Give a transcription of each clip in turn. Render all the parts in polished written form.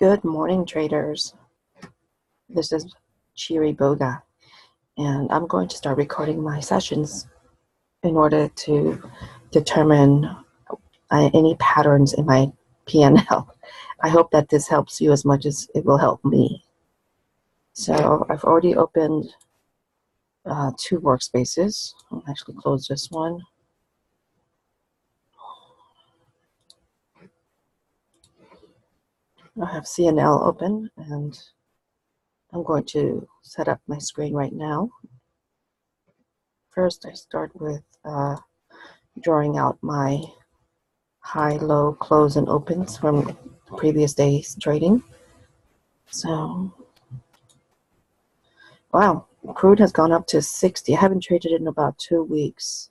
Good morning, traders. This is Cheery-Boga, and I'm going to start recording my sessions in order to determine any patterns in my P&L. I hope that this helps you as much as it will help me. So I've already opened 2 workspaces. I'll actually close this one. I have CNL open, and I'm going to set up my screen right now. First, I start with drawing out my high, low, close, and opens from the previous day's trading. So, wow, crude has gone up to 60. I haven't traded in about 2 weeks.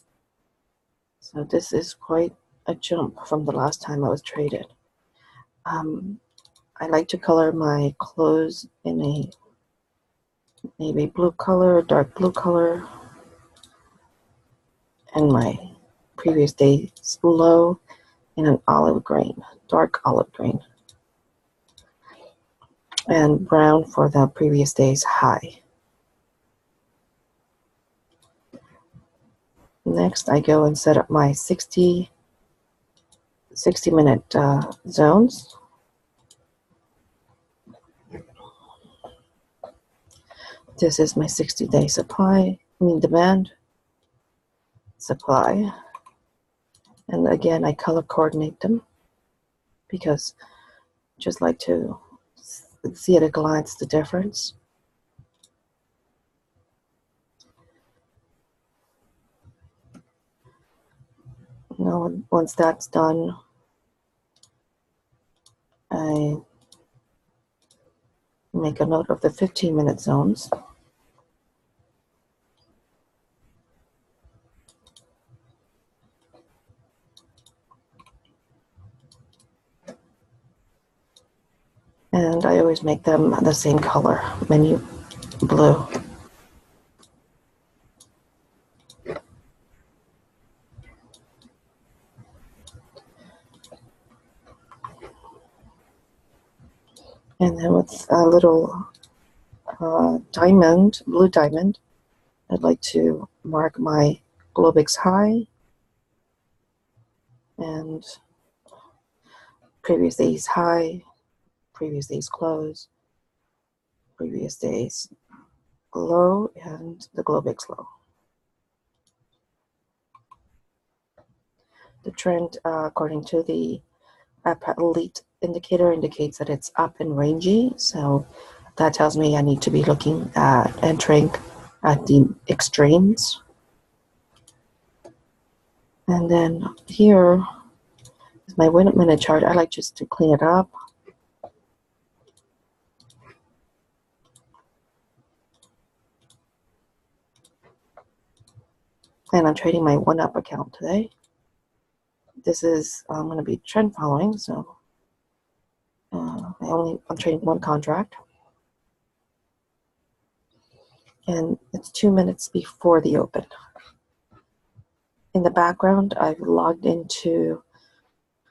So this is quite a jump from the last time I was traded. I like to color my close in a navy blue color, dark blue color, and my previous day's low in an olive green, dark olive green, and brown for the previous day's high. Next, I go and set up my 60-minute zones. This is my 60-day demand, supply. And again, I color coordinate them because I just like to see at a glance the difference. Now, once that's done, I make a note of the 15-minute zones. And I always make them the same color, menu blue. And then with a little blue diamond, I'd like to mark my Globix high and previous day's high, previous day's close, previous day's low, and the Globix low. The trend, according to the Elite indicator, indicates that it's up and rangy, so that tells me I need to be looking at entering at the extremes. And then here is my 1 minute chart. I like just to clean it up. And I'm trading my 1UP account today. This is going to be trend following, so I'm trading 1 contract. And it's 2 minutes before the open. In the background, I've logged into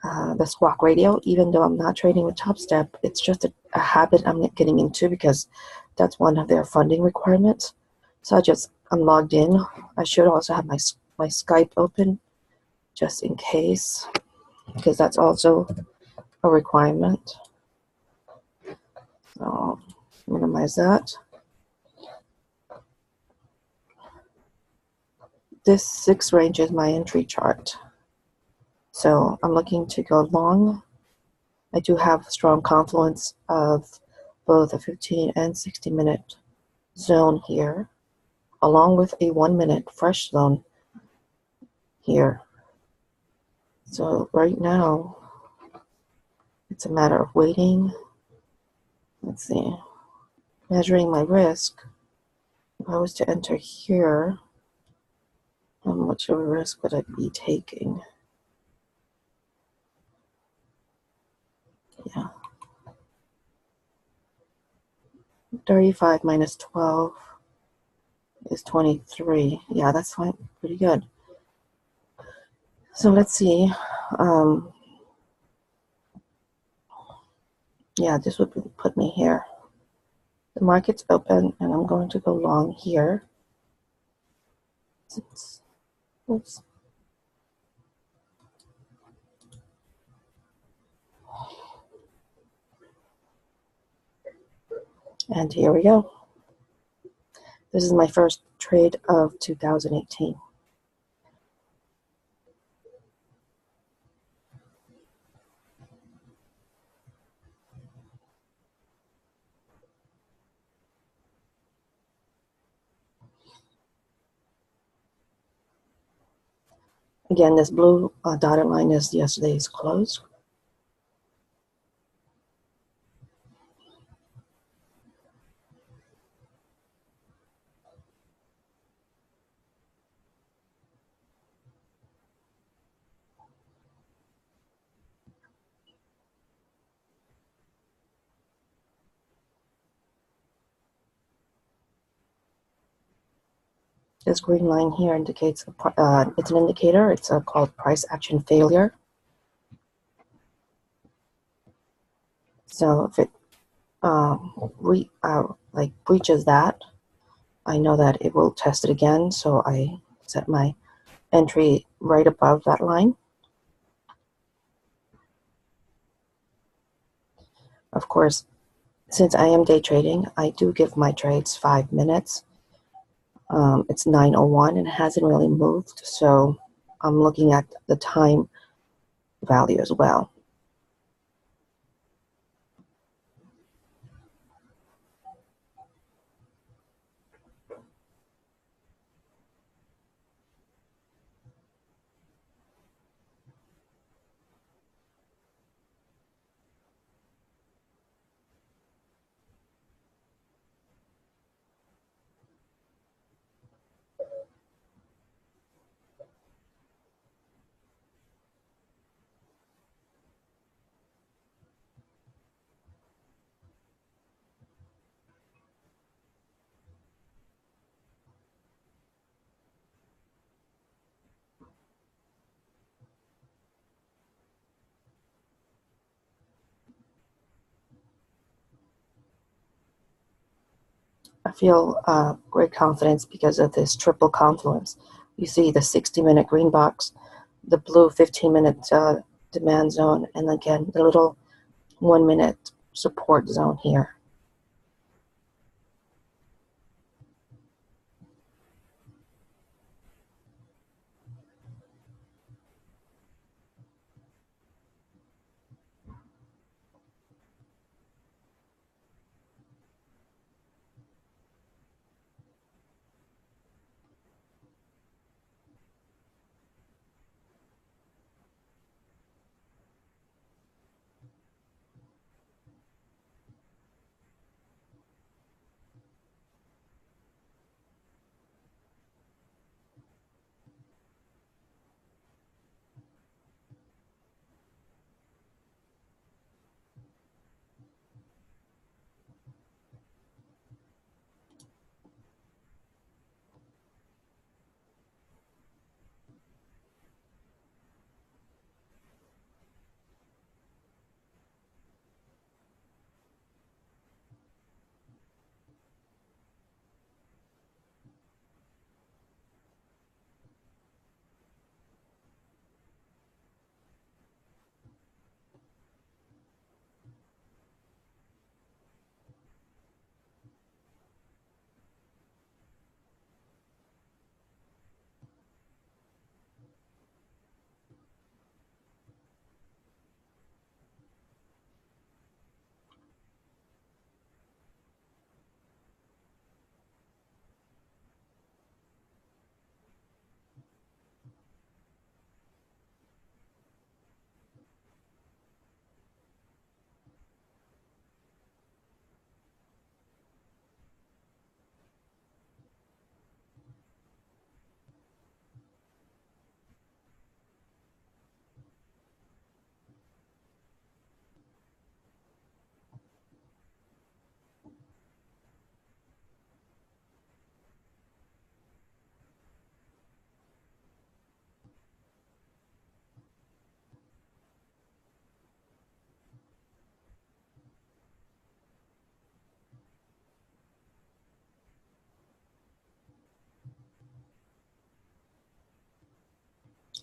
the Squawk radio, even though I'm not trading with Top Step. It's just a habit I'm getting into because that's one of their funding requirements. So I'm logged in. I should also have my Skype open just in case, because that's also a requirement. So minimize that. This 6 range is my entry chart. So I'm looking to go long. I do have strong confluence of both a 15 and 60-minute zone here, along with a 1 minute fresh zone here. So right now, it's a matter of waiting. Let's see, measuring my risk. If I was to enter here, how much of a risk would I be taking? Yeah. 35 minus 12 is 23. Yeah, that's fine. Pretty good. So let's see. yeah, this would put me here. The market's open, and I'm going to go long here. Oops. And here we go. This is my first trade of 2018. Again, this blue dotted line is yesterday's close. This green line here indicates it's an indicator. It's called price action failure. So if it breaches that, I know that it will test it again. So I set my entry right above that line. Of course, since I am day trading, I do give my trades 5 minutes. It's 9:01 and it hasn't really moved, so I'm looking at the time value as well. I feel great confidence because of this triple confluence. You see the 60-minute green box, the blue 15-minute demand zone, and again, the little 1-minute support zone here.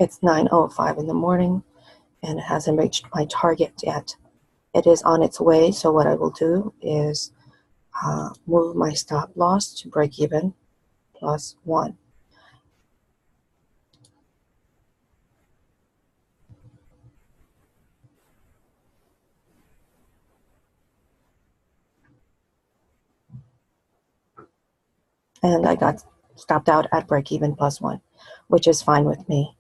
It's 9:05 in the morning and it hasn't reached my target yet. It is on its way, so what I will do is move my stop loss to break even plus 1. And I got stopped out at break even plus 1, which is fine with me.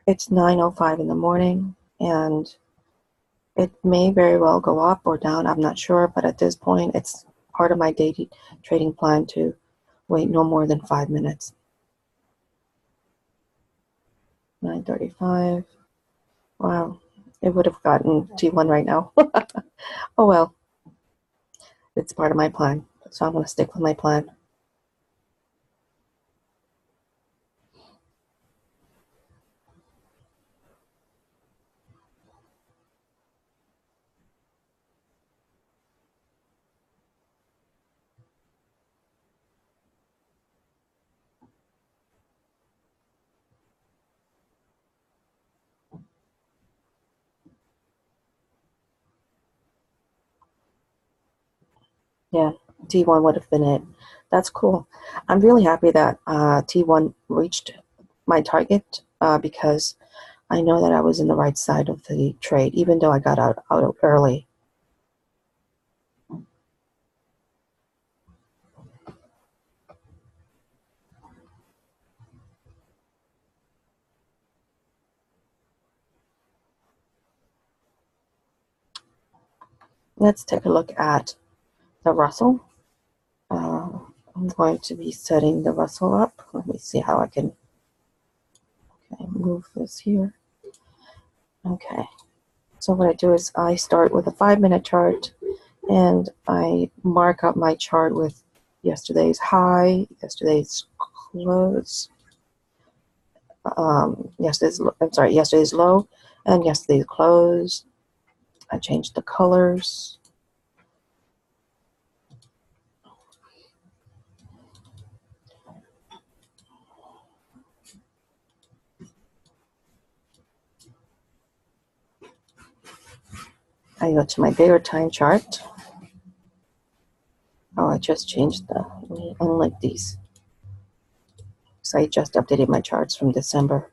It's 9:05 in the morning, and it may very well go up or down. I'm not sure, but at this point, it's part of my daily trading plan to wait no more than 5 minutes. 9:35. Wow, it would have gotten T1 right now. Oh well, it's part of my plan, so I'm going to stick with my plan. Yeah, T1 would have been it. That's cool. I'm really happy that T1 reached my target because I know that I was in the right side of the trade, even though I got out early. Let's take a look at the Russell. I'm going to be setting the Russell up. Let me see how I can move this here. Okay. So what I do is I start with a 5-minute chart and I mark up my chart with yesterday's high, yesterday's close, yesterday's low, and yesterday's close. I changed the colors. I go to my bigger time chart. Oh, I just changed unlike these. So I just updated my charts from December.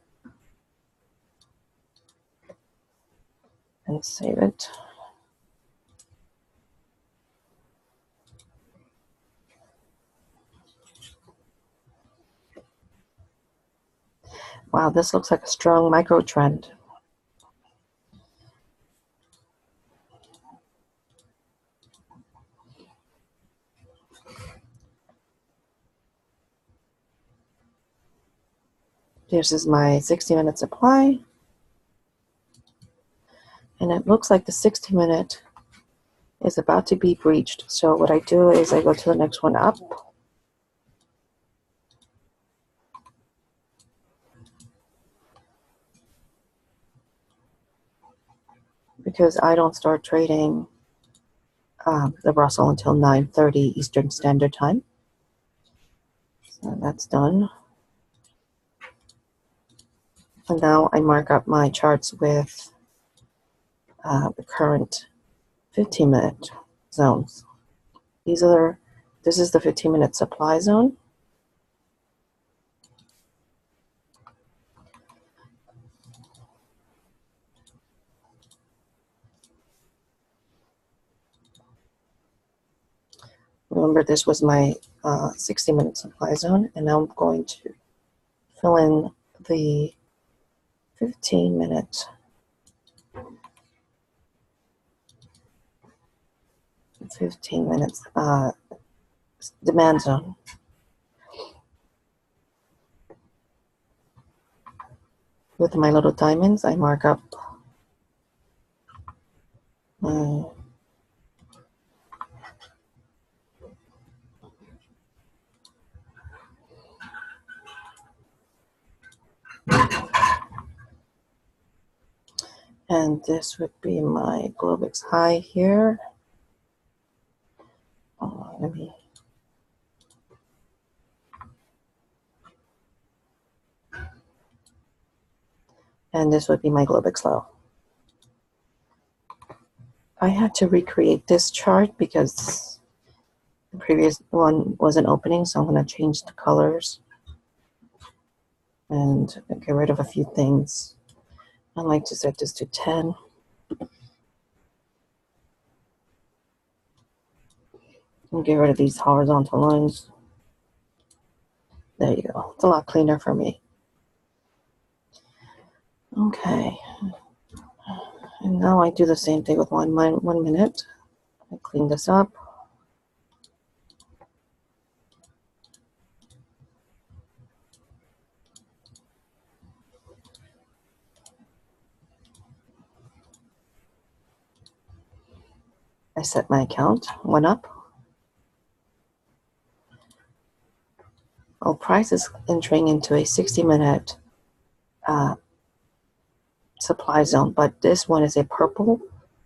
And save it. Wow, this looks like a strong micro trend. This is my 60-minute supply. And it looks like the 60-minute is about to be breached. So what I do is I go to the next one up. Because I don't start trading the Russell until 9:30 Eastern Standard Time. So that's done. And now I mark up my charts with the current 15-minute zones. This is the 15-minute supply zone. Remember, this was my 60-minute supply zone, and now I'm going to fill in the 15-minute 15 minutes demand zone. With my little diamonds, I mark up my And this would be my Globix high here. Let me. And this would be my Globix low. I had to recreate this chart because the previous one wasn't opening, so I'm going to change the colors and get rid of a few things. I like to set this to 10. And get rid of these horizontal lines. There you go. It's a lot cleaner for me. Okay. And now I do the same thing with 1 minute. I clean this up. I set my account, went up. Well, price is entering into a 60-minute supply zone, but this one is a purple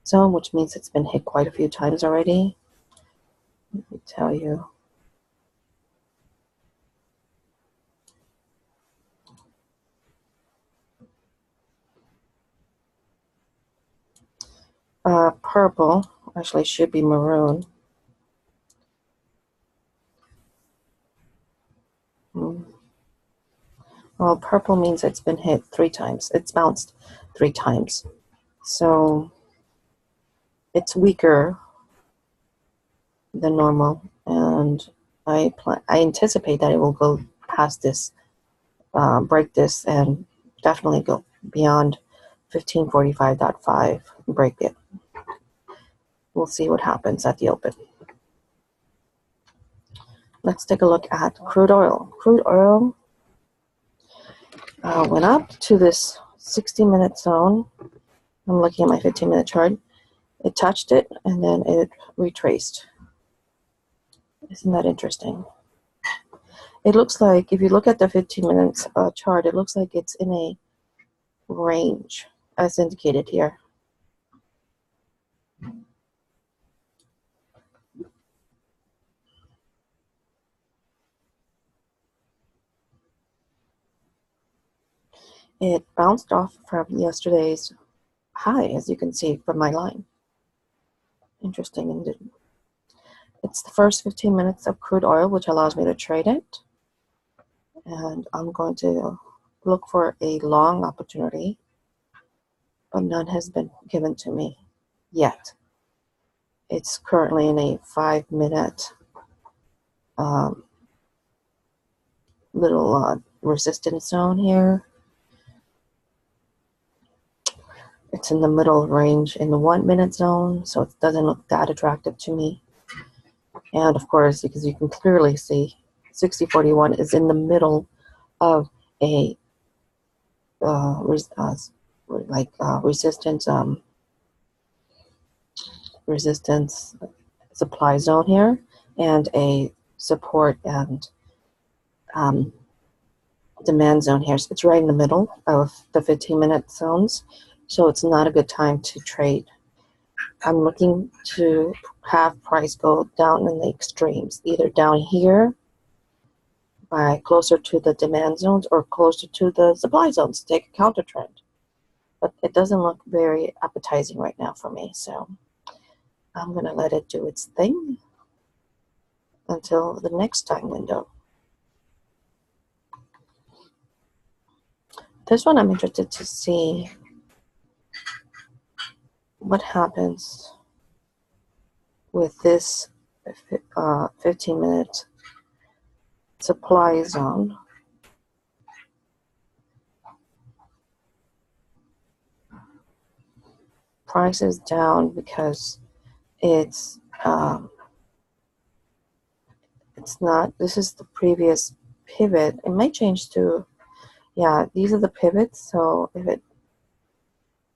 zone, which means it's been hit quite a few times already. Let me tell you. Purple actually should be maroon. Well, purple means it's been hit 3 times. It's bounced 3 times. So it's weaker than normal, and I anticipate that it will go past this, break this, and definitely go beyond 1545.5, break it. We'll see what happens at the open. Let's take a look at crude oil. Crude oil went up to this 60-minute zone. I'm looking at my 15-minute chart. It touched it, and then it retraced. Isn't that interesting? It looks like, if you look at the 15 minutes chart, it looks like it's in a range, as indicated here. It bounced off from yesterday's high, as you can see from my line. Interesting indeed. It's the first 15 minutes of crude oil, which allows me to trade it. And I'm going to look for a long opportunity, but none has been given to me yet. It's currently in a 5-minute little resistance zone here. It's in the middle range in the 1-minute zone, so it doesn't look that attractive to me. And of course, because you can clearly see 6041 is in the middle of a resistance supply zone here, and a support and demand zone here. So it's right in the middle of the 15-minute zones, so it's not a good time to trade. I'm looking to have price go down in the extremes, either down here by closer to the demand zones or closer to the supply zones to take a counter trend. But it doesn't look very appetizing right now for me, so I'm going to let it do its thing until the next time window. This one I'm interested to see what happens with this 15-minute supply zone. Price is down because it's not, this is the previous pivot. It might change to, yeah, these are the pivots. So if it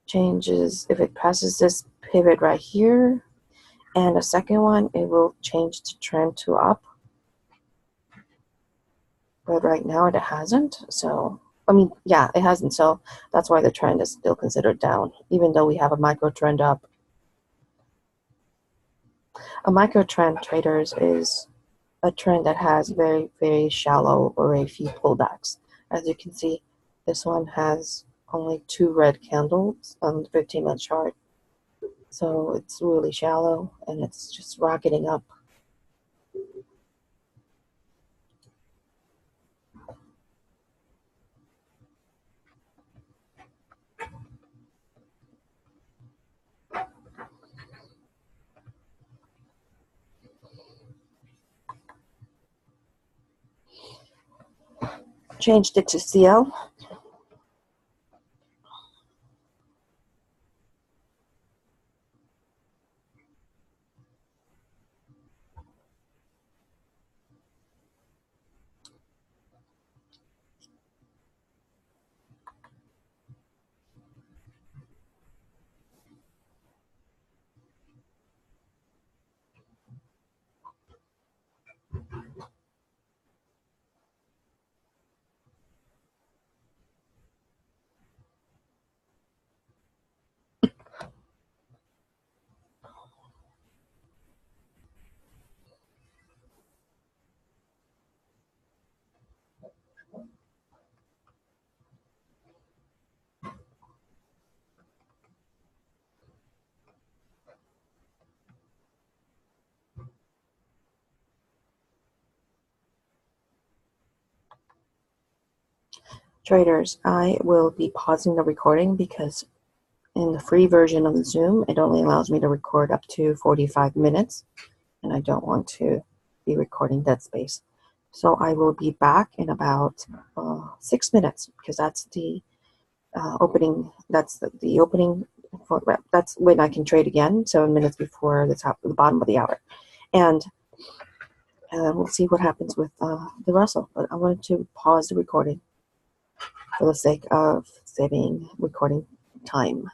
changes, if it passes this pivot right here and a second one, it will change the trend to up. But right now it hasn't, so I mean, yeah, it hasn't. So that's why the trend is still considered down, even though we have a micro trend up. A micro trend, traders, is a trend that has very, very shallow or a few pullbacks. As you can see, this one has only 2 red candles on the 15-minute chart. So it's really shallow and it's just rocketing up. Changed it to CL. Traders, I will be pausing the recording because in the free version of the Zoom, it only allows me to record up to 45 minutes, and I don't want to be recording dead space. So I will be back in about 6 minutes because that's the opening. That's the opening. That's when I can trade again, 7 minutes before the bottom of the hour, and we'll see what happens with the Russell. But I wanted to pause the recording for the sake of saving recording time.